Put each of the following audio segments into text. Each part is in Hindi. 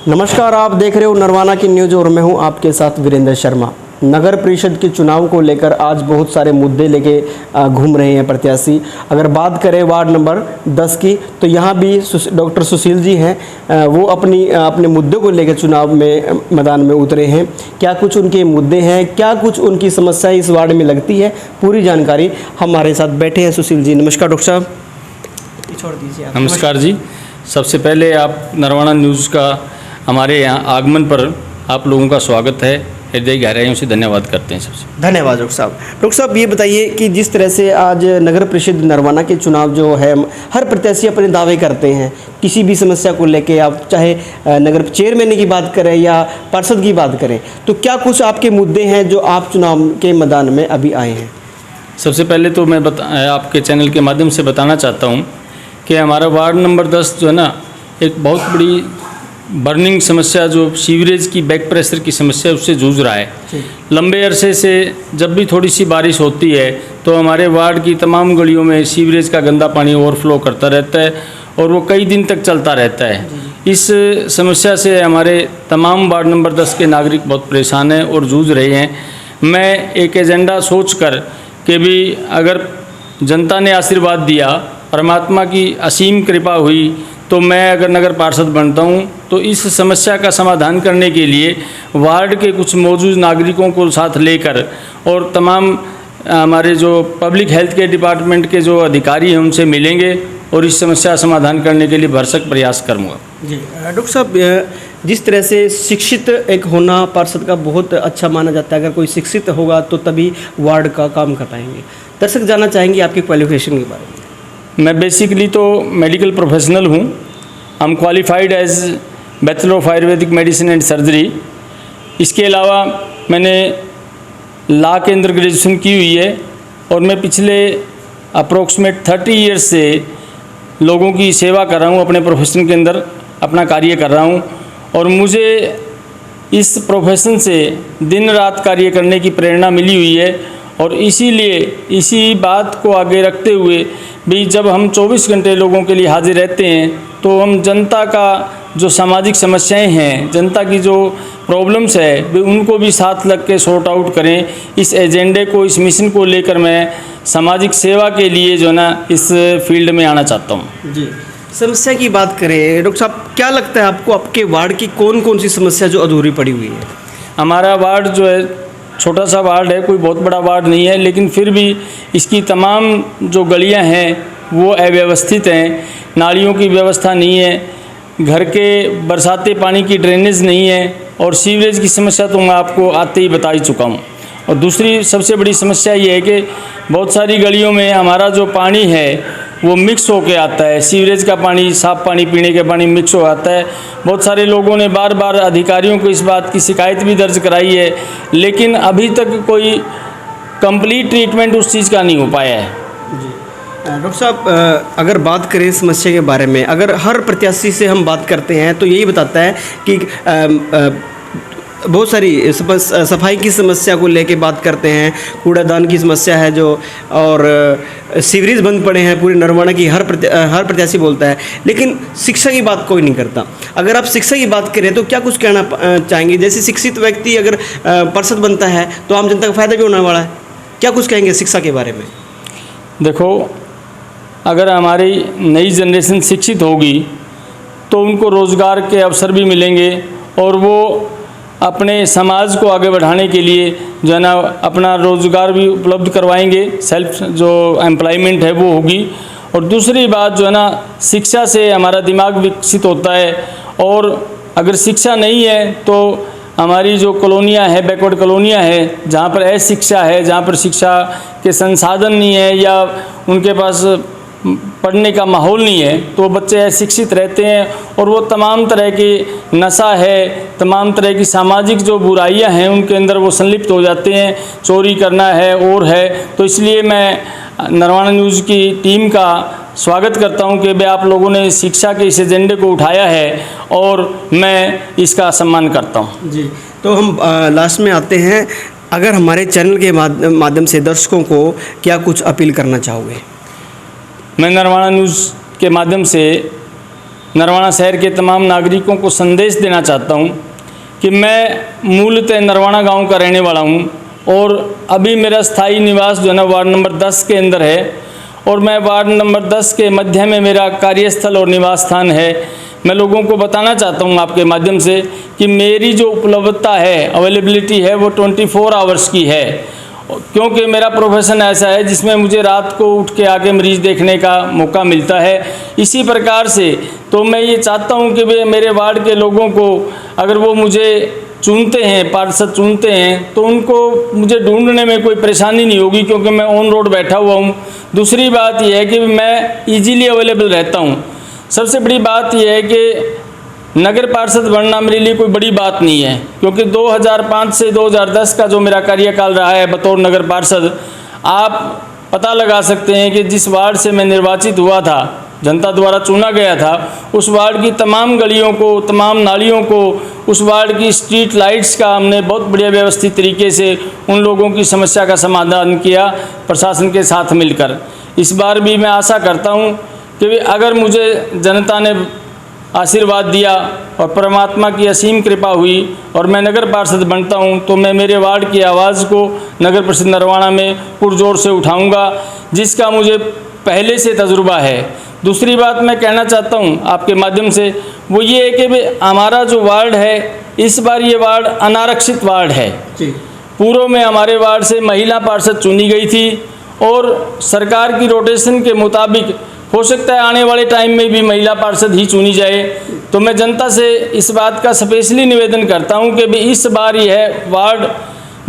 नमस्कार, आप देख रहे हो नरवाना की न्यूज़ और मैं हूं आपके साथ वीरेंद्र शर्मा। नगर परिषद के चुनाव को लेकर आज बहुत सारे मुद्दे लेके घूम रहे हैं प्रत्याशी। अगर बात करें वार्ड नंबर 10 की, तो यहां भी डॉक्टर सुशील जी हैं, वो अपने मुद्दे को लेकर चुनाव में मैदान में उतरे हैं। क्या कुछ उनके मुद्दे हैं, क्या कुछ उनकी समस्याएं इस वार्ड में लगती है, पूरी जानकारी हमारे साथ बैठे हैं सुशील जी। नमस्कार डॉक्टर साहब, छोड़ दीजिए आप। नमस्कार जी। सबसे पहले आप नरवाना न्यूज़ का हमारे यहाँ आगमन पर आप लोगों का स्वागत है, हृदय गहराइयों से धन्यवाद करते हैं। सबसे धन्यवाद डॉक्टर साहब। डॉक्टर साहब, ये बताइए कि जिस तरह से आज नगर परिषद नरवाना के चुनाव जो है, हर प्रत्याशी अपने दावे करते हैं किसी भी समस्या को लेके, आप चाहे नगर चेयरमैन की बात करें या पार्षद की बात करें, तो क्या कुछ आपके मुद्दे हैं जो आप चुनाव के मैदान में अभी आए हैं? सबसे पहले तो मैं आपके चैनल के माध्यम से बताना चाहता हूँ कि हमारा वार्ड नंबर 10 जो है ना, एक बहुत बड़ी बर्निंग समस्या, जो सीवरेज की बैक प्रेशर की समस्या, उससे जूझ रहा है। लंबे अरसे से जब भी थोड़ी सी बारिश होती है तो हमारे वार्ड की तमाम गलियों में सीवरेज का गंदा पानी ओवरफ्लो करता रहता है और वो कई दिन तक चलता रहता है। इस समस्या से हमारे तमाम वार्ड नंबर 10 के नागरिक बहुत परेशान हैं और जूझ रहे हैं। मैं एक एजेंडा सोचकर कि भी अगर जनता ने आशीर्वाद दिया, परमात्मा की असीम कृपा हुई, तो मैं अगर नगर पार्षद बनता हूं तो इस समस्या का समाधान करने के लिए वार्ड के कुछ मौजूद नागरिकों को साथ लेकर और तमाम हमारे जो पब्लिक हेल्थ के डिपार्टमेंट के जो अधिकारी हैं उनसे मिलेंगे और इस समस्या का समाधान करने के लिए भरसक प्रयास करूँगा। जी डॉक्टर साहब, जिस तरह से शिक्षित एक होना पार्षद का बहुत अच्छा माना जाता है, अगर कोई शिक्षित होगा तो तभी वार्ड का काम कर पाएंगे। दर्शक जानना चाहेंगे आपके क्वालिफिकेशन के बारे में। मैं बेसिकली तो मेडिकल प्रोफेशनल हूँ। I am qualified as bachelor of Ayurvedic medicine and surgery. इसके अलावा मैंने लॉ के अंदर ग्रेजुएशन की हुई है और मैं पिछले अप्रोक्सीमेट 30 ईयर्स से लोगों की सेवा कर रहा हूँ, अपने प्रोफेशन के अंदर अपना कार्य कर रहा हूँ और मुझे इस प्रोफेशन से दिन रात कार्य करने की प्रेरणा मिली हुई है। और इसीलिए इसी बात को आगे रखते हुए भी जब हम 24 घंटे लोगों के लिए हाजिर रहते हैं तो हम जनता का जो सामाजिक समस्याएं हैं, जनता की जो प्रॉब्लम्स है, वे उनको भी साथ लग के सॉर्ट आउट करें। इस एजेंडे को, इस मिशन को लेकर मैं सामाजिक सेवा के लिए जो है ना इस फील्ड में आना चाहता हूँ। जी, समस्या की बात करें डॉक्टर साहब, क्या लगता है आपको आपके वार्ड की कौन कौन सी समस्या जो अधूरी पड़ी हुई है? हमारा वार्ड जो है छोटा सा वार्ड है, कोई बहुत बड़ा वार्ड नहीं है, लेकिन फिर भी इसकी तमाम जो गलियां हैं वो अव्यवस्थित हैं। नालियों की व्यवस्था नहीं है, घर के बरसाती पानी की ड्रेनेज नहीं है और सीवरेज की समस्या तो मैं आपको आते ही बता ही चुका हूँ। और दूसरी सबसे बड़ी समस्या ये है कि बहुत सारी गलियों में हमारा जो पानी है वो मिक्स होके आता है। सीवरेज का पानी, साफ़ पानी, पीने का पानी मिक्स हो आता है। बहुत सारे लोगों ने बार बार अधिकारियों को इस बात की शिकायत भी दर्ज कराई है, लेकिन अभी तक कोई कंप्लीट ट्रीटमेंट उस चीज़ का नहीं हो पाया है। जी डॉक्टर साहब, अगर बात करें समस्या के बारे में, अगर हर प्रत्याशी से हम बात करते हैं तो यही बताता है कि बहुत सारी सफाई की समस्या को लेके बात करते हैं, कूड़ादान की समस्या है जो, और सीवरेज बंद पड़े हैं पूरे नरवाना की, हर प्रत्याशी बोलता है, लेकिन शिक्षा की बात कोई नहीं करता। अगर आप शिक्षा की बात करें तो क्या कुछ कहना चाहेंगे? जैसे शिक्षित व्यक्ति अगर पार्षद बनता है तो आम जनता का फ़ायदा भी होने वाला है, क्या कुछ कहेंगे शिक्षा के बारे में? देखो, अगर हमारी नई जनरेशन शिक्षित होगी तो उनको रोज़गार के अवसर भी मिलेंगे और वो अपने समाज को आगे बढ़ाने के लिए जो है ना अपना रोज़गार भी उपलब्ध करवाएंगे, सेल्फ जो एम्प्लॉयमेंट है वो होगी। और दूसरी बात जो है ना, शिक्षा से हमारा दिमाग विकसित होता है और अगर शिक्षा नहीं है तो हमारी जो कॉलोनियाँ है, बैकवर्ड कॉलोनियाँ है, जहाँ पर अशिक्षा है, जहाँ पर शिक्षा के संसाधन नहीं है या उनके पास पढ़ने का माहौल नहीं है, तो बच्चे अशिक्षित रहते हैं और वो तमाम तरह की नशा है, तमाम तरह की सामाजिक जो बुराइयां हैं उनके अंदर वो संलिप्त हो जाते हैं, चोरी करना है और है। तो इसलिए मैं नरवाना न्यूज़ की टीम का स्वागत करता हूं कि भाई आप लोगों ने शिक्षा के इस एजेंडे को उठाया है और मैं इसका सम्मान करता हूं। जी, तो हम लास्ट में आते हैं, अगर हमारे चैनल के माध्यम से दर्शकों को क्या कुछ अपील करना चाहोगे? मैं नरवाना न्यूज़ के माध्यम से नरवाना शहर के तमाम नागरिकों को संदेश देना चाहता हूं कि मैं मूलतः नरवाना गांव का रहने वाला हूं और अभी मेरा स्थायी निवास जो है ना वार्ड नंबर 10 के अंदर है और मैं वार्ड नंबर 10 के मध्य में मेरा कार्यस्थल और निवास स्थान है। मैं लोगों को बताना चाहता हूं आपके माध्यम से कि मेरी जो उपलब्धता है, अवेलेबिलिटी है, वो 24 आवर्स की है, क्योंकि मेरा प्रोफेशन ऐसा है जिसमें मुझे रात को उठ के आके मरीज़ देखने का मौका मिलता है। इसी प्रकार से तो मैं ये चाहता हूं कि वे मेरे वार्ड के लोगों को अगर वो मुझे चुनते हैं, पार्षद चुनते हैं, तो उनको मुझे ढूंढने में कोई परेशानी नहीं होगी, क्योंकि मैं ऑन रोड बैठा हुआ हूँ। दूसरी बात यह है कि मैं इजीली अवेलेबल रहता हूँ। सबसे बड़ी बात यह है कि नगर पार्षद बनना मेरे लिए कोई बड़ी बात नहीं है, क्योंकि 2005 से 2010 का जो मेरा कार्यकाल रहा है बतौर नगर पार्षद, आप पता लगा सकते हैं कि जिस वार्ड से मैं निर्वाचित हुआ था, जनता द्वारा चुना गया था, उस वार्ड की तमाम गलियों को, तमाम नालियों को, उस वार्ड की स्ट्रीट लाइट्स का हमने बहुत बढ़िया व्यवस्थित तरीके से उन लोगों की समस्या का समाधान किया प्रशासन के साथ मिलकर। इस बार भी मैं आशा करता हूं कि अगर मुझे जनता ने आशीर्वाद दिया और परमात्मा की असीम कृपा हुई और मैं नगर पार्षद बनता हूं, तो मैं मेरे वार्ड की आवाज़ को नगर परिषद नरवाना में पुरजोर से उठाऊंगा, जिसका मुझे पहले से तजुर्बा है। दूसरी बात मैं कहना चाहता हूं आपके माध्यम से, वो ये है कि हमारा जो वार्ड है, इस बार ये वार्ड अनारक्षित वार्ड है। पूर्व में हमारे वार्ड से महिला पार्षद चुनी गई थी और सरकार की रोटेशन के मुताबिक हो सकता है आने वाले टाइम में भी महिला पार्षद ही चुनी जाए। तो मैं जनता से इस बात का स्पेशली निवेदन करता हूं कि भी इस बार यह वार्ड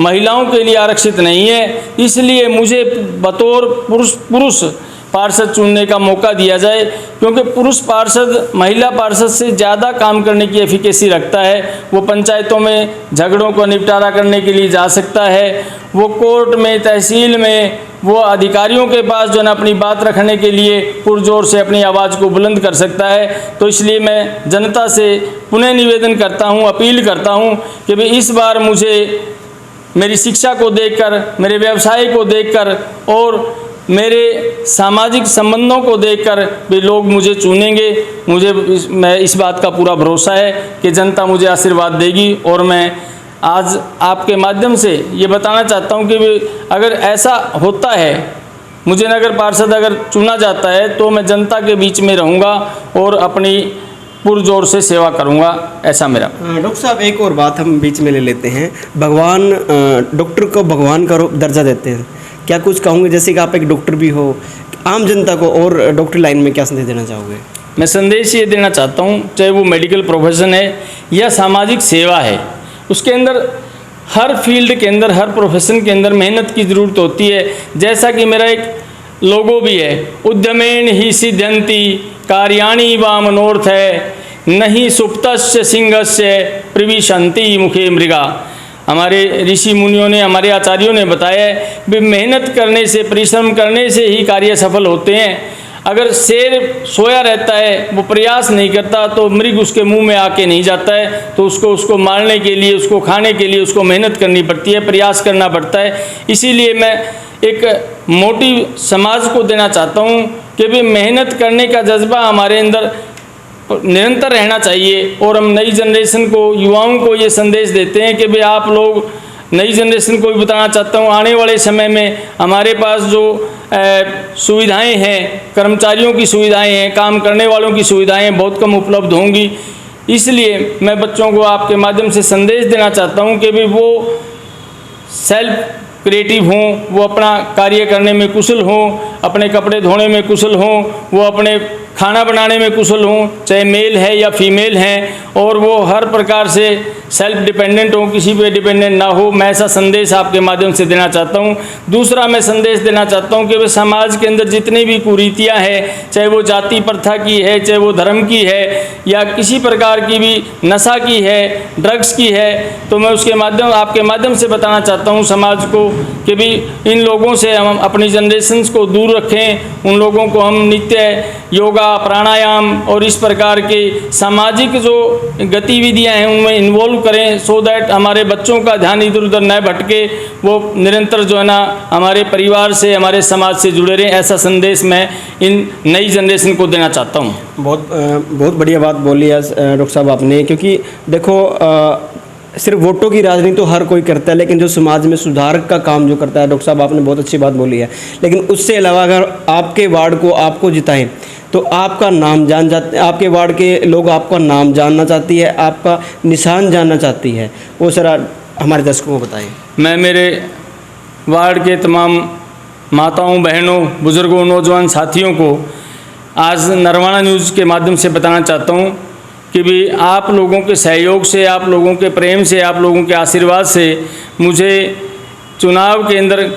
महिलाओं के लिए आरक्षित नहीं है, इसलिए मुझे बतौर पुरुष पार्षद चुनने का मौका दिया जाए, क्योंकि पुरुष पार्षद महिला पार्षद से ज़्यादा काम करने की एफिकेसी रखता है। वो पंचायतों में झगड़ों को निपटारा करने के लिए जा सकता है, वो कोर्ट में, तहसील में, वो अधिकारियों के पास जो है अपनी बात रखने के लिए पुरजोर से अपनी आवाज़ को बुलंद कर सकता है। तो इसलिए मैं जनता से पुनः निवेदन करता हूँ, अपील करता हूँ कि भाई इस बार मुझे मेरी शिक्षा को देखकर, मेरे व्यवसाय को देखकर और मेरे सामाजिक संबंधों को देखकर भी लोग मुझे चुनेंगे। मैं इस बात का पूरा भरोसा है कि जनता मुझे आशीर्वाद देगी। और मैं आज आपके माध्यम से ये बताना चाहता हूँ कि अगर ऐसा होता है, मुझे नगर पार्षद अगर चुना जाता है, तो मैं जनता के बीच में रहूँगा और अपनी पुरजोर से सेवा करूँगा, ऐसा मेरा। डॉक्टर साहब, एक और बात हम बीच में ले लेते हैं। भगवान, डॉक्टर को भगवान का दर्जा देते हैं, क्या कुछ कहूँगे? जैसे कि आप एक डॉक्टर भी हो, आम जनता को और डॉक्टर लाइन में क्या संदेश देना चाहोगे? मैं संदेश ये देना चाहता हूँ, चाहे वो मेडिकल प्रोफेशन है या सामाजिक सेवा है, उसके अंदर हर फील्ड के अंदर, हर प्रोफेशन के अंदर मेहनत की ज़रूरत होती है। जैसा कि मेरा एक लोगो भी है, उद्यमेन ही सिद्ध्यन्ति कार्याणि वा मनोर्थ है, नहीं सुप्तस्य सिंहस्य प्रविशन्ति मुखे मृगा। हमारे ऋषि मुनियों ने, हमारे आचार्यों ने बताया है भी मेहनत करने से, परिश्रम करने से ही कार्य सफल होते हैं। अगर शेर सोया रहता है, वो प्रयास नहीं करता, तो मृग उसके मुंह में आके नहीं जाता है। तो उसको मारने के लिए, उसको खाने के लिए उसको मेहनत करनी पड़ती है, प्रयास करना पड़ता है। इसीलिए मैं एक मोटिव समाज को देना चाहता हूँ कि भी मेहनत करने का जज्बा हमारे अंदर निरंतर रहना चाहिए। और हम नई जनरेशन को, युवाओं को ये संदेश देते हैं कि भाई आप लोग, नई जनरेशन को भी बताना चाहता हूँ, आने वाले समय में हमारे पास जो सुविधाएं हैं, कर्मचारियों की सुविधाएं हैं, काम करने वालों की सुविधाएं बहुत कम उपलब्ध होंगी। इसलिए मैं बच्चों को आपके माध्यम से संदेश देना चाहता हूँ कि भाई वो सेल्फ क्रिएटिव हों, वो अपना कार्य करने में कुशल हों, अपने कपड़े धोने में कुशल हों, वो अपने खाना बनाने में कुशल हों, चाहे मेल है या फीमेल हैं, और वो हर प्रकार से सेल्फ डिपेंडेंट हो, किसी पे डिपेंडेंट ना हो। मैं ऐसा संदेश आपके माध्यम से देना चाहता हूँ। दूसरा मैं संदेश देना चाहता हूँ कि वे समाज के अंदर जितनी भी कुरीतियाँ हैं, चाहे वो जाति प्रथा की है, चाहे वो धर्म की है, या किसी प्रकार की भी नशा की है, ड्रग्स की है, तो मैं उसके माध्यम आपके माध्यम से बताना चाहता हूँ समाज को कि भी इन लोगों से हम अपनी जनरेशन्स को दूर रखें। उन लोगों को हम नित्य योगा, प्राणायाम और इस प्रकार के सामाजिक जो गतिविधियां हैं उनमें इन्वॉल्व करें, सो दैट हमारे बच्चों का ध्यान इधर उधर न भटके, वो निरंतर जो है ना हमारे परिवार से, हमारे समाज से जुड़े रहें। ऐसा संदेश मैं इन नई जनरेशन को देना चाहता हूँ। बहुत बढ़िया बात बोली है डॉक्टर साहब आपने, क्योंकि देखो सिर्फ वोटों की राजनीति तो हर कोई करता है, लेकिन जो समाज में सुधार का काम जो करता है, डॉक्टर साहब आपने बहुत अच्छी बात बोली है। लेकिन उससे अलावा अगर आपके वार्ड को आपको जिताएं तो आपका नाम जान जाते, आपके वार्ड के लोग आपका नाम जानना चाहती है, आपका निशान जानना चाहती है, वो सर हमारे दर्शकों को बताएं। मैं मेरे वार्ड के तमाम माताओं, बहनों, बुज़ुर्गों, नौजवान साथियों को आज नरवाना न्यूज़ के माध्यम से बताना चाहता हूँ कि भी आप लोगों के सहयोग से, आप लोगों के प्रेम से, आप लोगों के आशीर्वाद से मुझे चुनाव के अंदर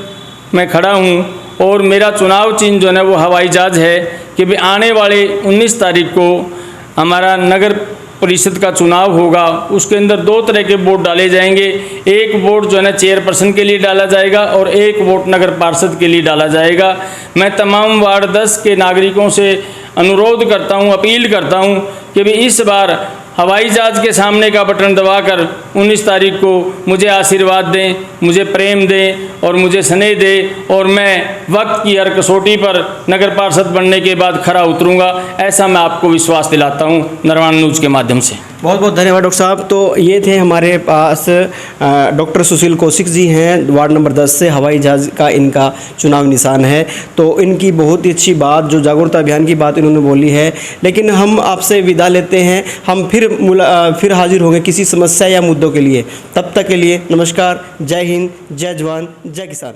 मैं खड़ा हूँ और मेरा चुनाव चिन्ह जो है ना वो हवाई जहाज़ है कि भी आने वाले 19 तारीख को हमारा नगर परिषद का चुनाव होगा। उसके अंदर 2 तरह के वोट डाले जाएंगे। एक वोट जो है ना चेयरपर्सन के लिए डाला जाएगा और एक वोट नगर पार्षद के लिए डाला जाएगा। मैं तमाम वार्ड 10 के नागरिकों से अनुरोध करता हूं, अपील करता हूं कि भी इस बार हवाई जहाज़ के सामने का बटन दबाकर 19 तारीख को मुझे आशीर्वाद दें, मुझे प्रेम दें और मुझे स्नेह दें, और मैं वक्त की हर कसौटी पर नगर पार्षद बनने के बाद खरा उतरूंगा। ऐसा मैं आपको विश्वास दिलाता हूं नरवाना न्यूज़ के माध्यम से। बहुत बहुत धन्यवाद डॉक्टर साहब। तो ये थे हमारे पास डॉक्टर सुशील कौशिक जी हैं, वार्ड नंबर 10 से। हवाई जहाज़ का इनका चुनाव निशान है। तो इनकी बहुत ही अच्छी बात, जो जागरूकता अभियान की बात इन्होंने बोली है। लेकिन हम आपसे विदा लेते हैं, हम फिर हाजिर होंगे किसी समस्या या मुद्दों के लिए। तब तक के लिए नमस्कार, जय हिंद, जय जवान, जय किसान।